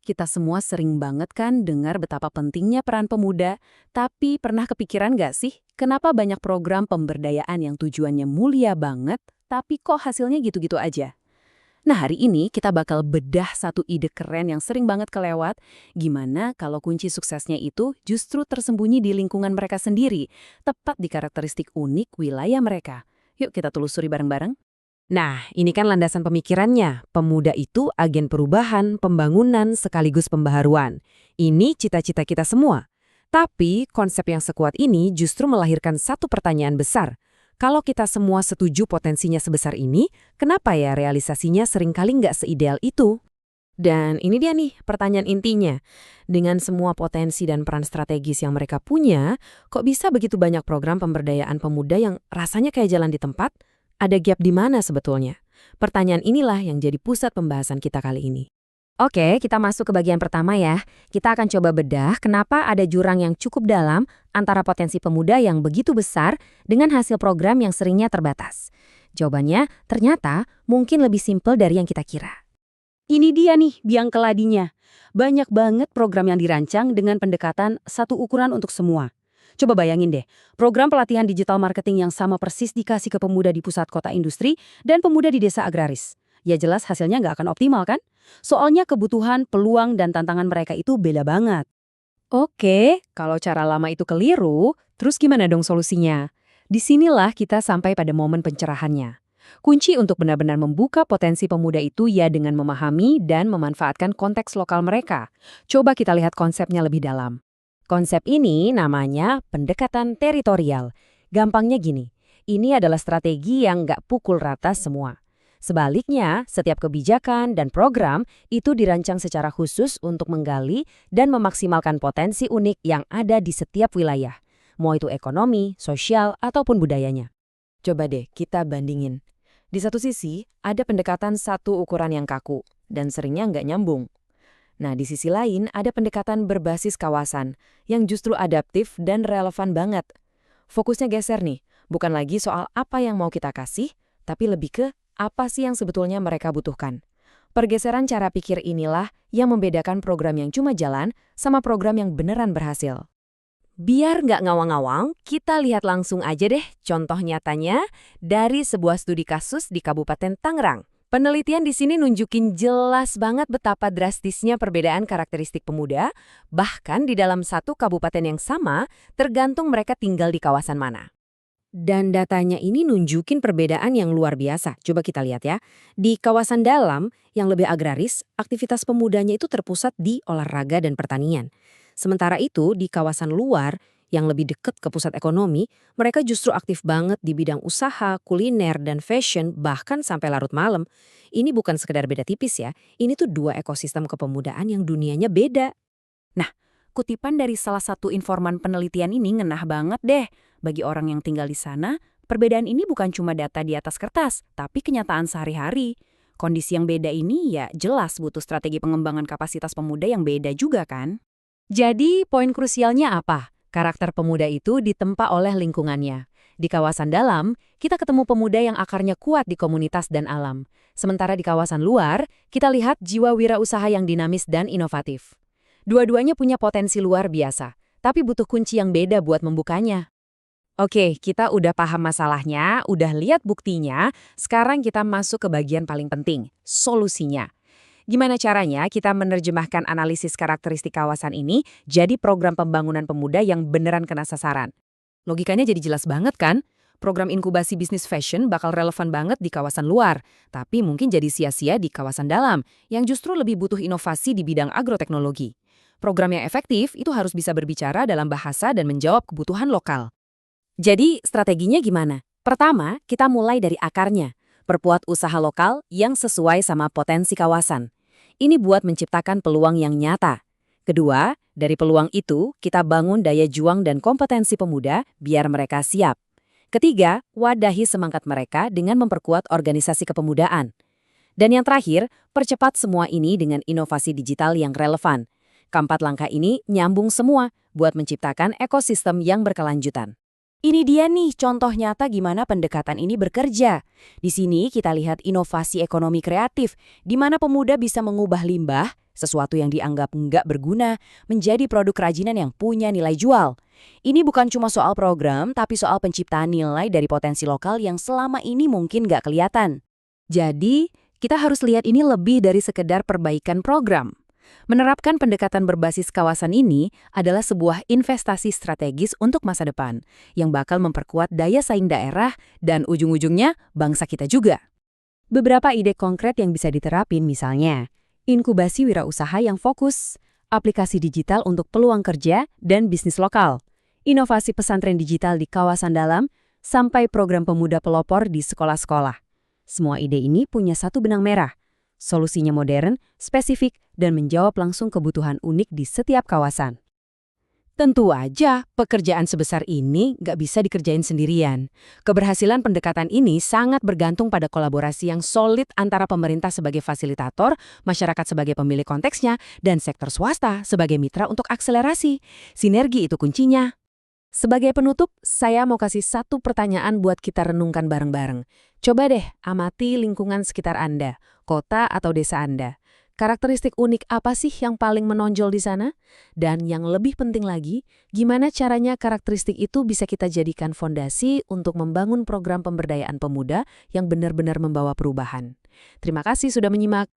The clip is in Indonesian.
Kita semua sering banget kan dengar betapa pentingnya peran pemuda, tapi pernah kepikiran nggak sih, kenapa banyak program pemberdayaan yang tujuannya mulia banget, tapi kok hasilnya gitu-gitu aja? Nah, hari ini kita bakal bedah satu ide keren yang sering banget kelewat, gimana kalau kunci suksesnya itu justru tersembunyi di lingkungan mereka sendiri, tepat di karakteristik unik wilayah mereka. Yuk kita telusuri bareng-bareng. Nah, ini kan landasan pemikirannya. Pemuda itu agen perubahan, pembangunan, sekaligus pembaharuan. Ini cita-cita kita semua. Tapi, konsep yang sekuat ini justru melahirkan satu pertanyaan besar. Kalau kita semua setuju potensinya sebesar ini, kenapa ya realisasinya seringkali nggak seideal itu? Dan ini dia nih pertanyaan intinya. Dengan semua potensi dan peran strategis yang mereka punya, kok bisa begitu banyak program pemberdayaan pemuda yang rasanya kayak jalan di tempat? Ada gap di mana sebetulnya? Pertanyaan inilah yang jadi pusat pembahasan kita kali ini. Oke, kita masuk ke bagian pertama ya. Kita akan coba bedah kenapa ada jurang yang cukup dalam antara potensi pemuda yang begitu besar dengan hasil program yang seringnya terbatas. Jawabannya ternyata mungkin lebih simpel dari yang kita kira. Ini dia nih biang keladinya. Banyak banget program yang dirancang dengan pendekatan satu ukuran untuk semua. Coba bayangin deh, program pelatihan digital marketing yang sama persis dikasih ke pemuda di pusat kota industri dan pemuda di desa agraris. Ya jelas hasilnya nggak akan optimal kan? Soalnya kebutuhan, peluang, dan tantangan mereka itu beda banget. Oke, kalau cara lama itu keliru, terus gimana dong solusinya? Disinilah kita sampai pada momen pencerahannya. Kunci untuk benar-benar membuka potensi pemuda itu ya dengan memahami dan memanfaatkan konteks lokal mereka. Coba kita lihat konsepnya lebih dalam. Konsep ini namanya pendekatan teritorial. Gampangnya gini, ini adalah strategi yang nggak pukul rata semua. Sebaliknya, setiap kebijakan dan program itu dirancang secara khusus untuk menggali dan memaksimalkan potensi unik yang ada di setiap wilayah. Mau itu ekonomi, sosial, ataupun budayanya. Coba deh kita bandingin. Di satu sisi, ada pendekatan satu ukuran yang kaku, dan seringnya nggak nyambung. Nah, di sisi lain ada pendekatan berbasis kawasan yang justru adaptif dan relevan banget. Fokusnya geser nih, bukan lagi soal apa yang mau kita kasih, tapi lebih ke apa sih yang sebetulnya mereka butuhkan. Pergeseran cara pikir inilah yang membedakan program yang cuma jalan sama program yang beneran berhasil. Biar nggak ngawang-ngawang, kita lihat langsung aja deh contoh nyatanya dari sebuah studi kasus di Kabupaten Tangerang. Penelitian di sini nunjukin jelas banget betapa drastisnya perbedaan karakteristik pemuda, bahkan di dalam satu kabupaten yang sama, tergantung mereka tinggal di kawasan mana. Dan datanya ini nunjukin perbedaan yang luar biasa. Coba kita lihat ya. Di kawasan dalam yang lebih agraris, aktivitas pemudanya itu terpusat di olahraga dan pertanian. Sementara itu, di kawasan luar yang lebih dekat ke pusat ekonomi, mereka justru aktif banget di bidang usaha, kuliner, dan fashion, bahkan sampai larut malam. Ini bukan sekedar beda tipis ya, ini tuh dua ekosistem kepemudaan yang dunianya beda. Nah, kutipan dari salah satu informan penelitian ini ngenah banget deh. Bagi orang yang tinggal di sana, perbedaan ini bukan cuma data di atas kertas, tapi kenyataan sehari-hari. Kondisi yang beda ini ya jelas butuh strategi pengembangan kapasitas pemuda yang beda juga kan? Jadi, poin krusialnya apa? Karakter pemuda itu ditempa oleh lingkungannya. Di kawasan dalam, kita ketemu pemuda yang akarnya kuat di komunitas dan alam. Sementara di kawasan luar, kita lihat jiwa wirausaha yang dinamis dan inovatif. Dua-duanya punya potensi luar biasa, tapi butuh kunci yang beda buat membukanya. Oke, kita udah paham masalahnya, udah lihat buktinya, sekarang kita masuk ke bagian paling penting, solusinya. Gimana caranya kita menerjemahkan analisis karakteristik kawasan ini jadi program pembangunan pemuda yang beneran kena sasaran? Logikanya jadi jelas banget kan? Program inkubasi bisnis fashion bakal relevan banget di kawasan luar, tapi mungkin jadi sia-sia di kawasan dalam, yang justru lebih butuh inovasi di bidang agroteknologi. Program yang efektif itu harus bisa berbicara dalam bahasa dan menjawab kebutuhan lokal. Jadi, strateginya gimana? Pertama, kita mulai dari akarnya. Perkuat usaha lokal yang sesuai sama potensi kawasan. Ini buat menciptakan peluang yang nyata. Kedua, dari peluang itu, kita bangun daya juang dan kompetensi pemuda biar mereka siap. Ketiga, wadahi semangat mereka dengan memperkuat organisasi kepemudaan. Dan yang terakhir, percepat semua ini dengan inovasi digital yang relevan. Keempat langkah ini nyambung semua buat menciptakan ekosistem yang berkelanjutan. Ini dia nih contoh nyata gimana pendekatan ini bekerja. Di sini kita lihat inovasi ekonomi kreatif, di mana pemuda bisa mengubah limbah, sesuatu yang dianggap nggak berguna, menjadi produk kerajinan yang punya nilai jual. Ini bukan cuma soal program, tapi soal penciptaan nilai dari potensi lokal yang selama ini mungkin nggak kelihatan. Jadi, kita harus lihat ini lebih dari sekedar perbaikan program. Menerapkan pendekatan berbasis kawasan ini adalah sebuah investasi strategis untuk masa depan, yang bakal memperkuat daya saing daerah dan ujung-ujungnya bangsa kita juga. Beberapa ide konkret yang bisa diterapin misalnya, inkubasi wirausaha yang fokus, aplikasi digital untuk peluang kerja dan bisnis lokal, inovasi pesantren digital di kawasan dalam, sampai program pemuda pelopor di sekolah-sekolah. Semua ide ini punya satu benang merah. Solusinya modern, spesifik, dan menjawab langsung kebutuhan unik di setiap kawasan. Tentu aja, pekerjaan sebesar ini nggak bisa dikerjain sendirian. Keberhasilan pendekatan ini sangat bergantung pada kolaborasi yang solid antara pemerintah sebagai fasilitator, masyarakat sebagai pemilik konteksnya, dan sektor swasta sebagai mitra untuk akselerasi. Sinergi itu kuncinya. Sebagai penutup, saya mau kasih satu pertanyaan buat kita renungkan bareng-bareng. Coba deh amati lingkungan sekitar Anda, kota atau desa Anda. Karakteristik unik apa sih yang paling menonjol di sana? Dan yang lebih penting lagi, gimana caranya karakteristik itu bisa kita jadikan fondasi untuk membangun program pemberdayaan pemuda yang benar-benar membawa perubahan? Terima kasih sudah menyimak.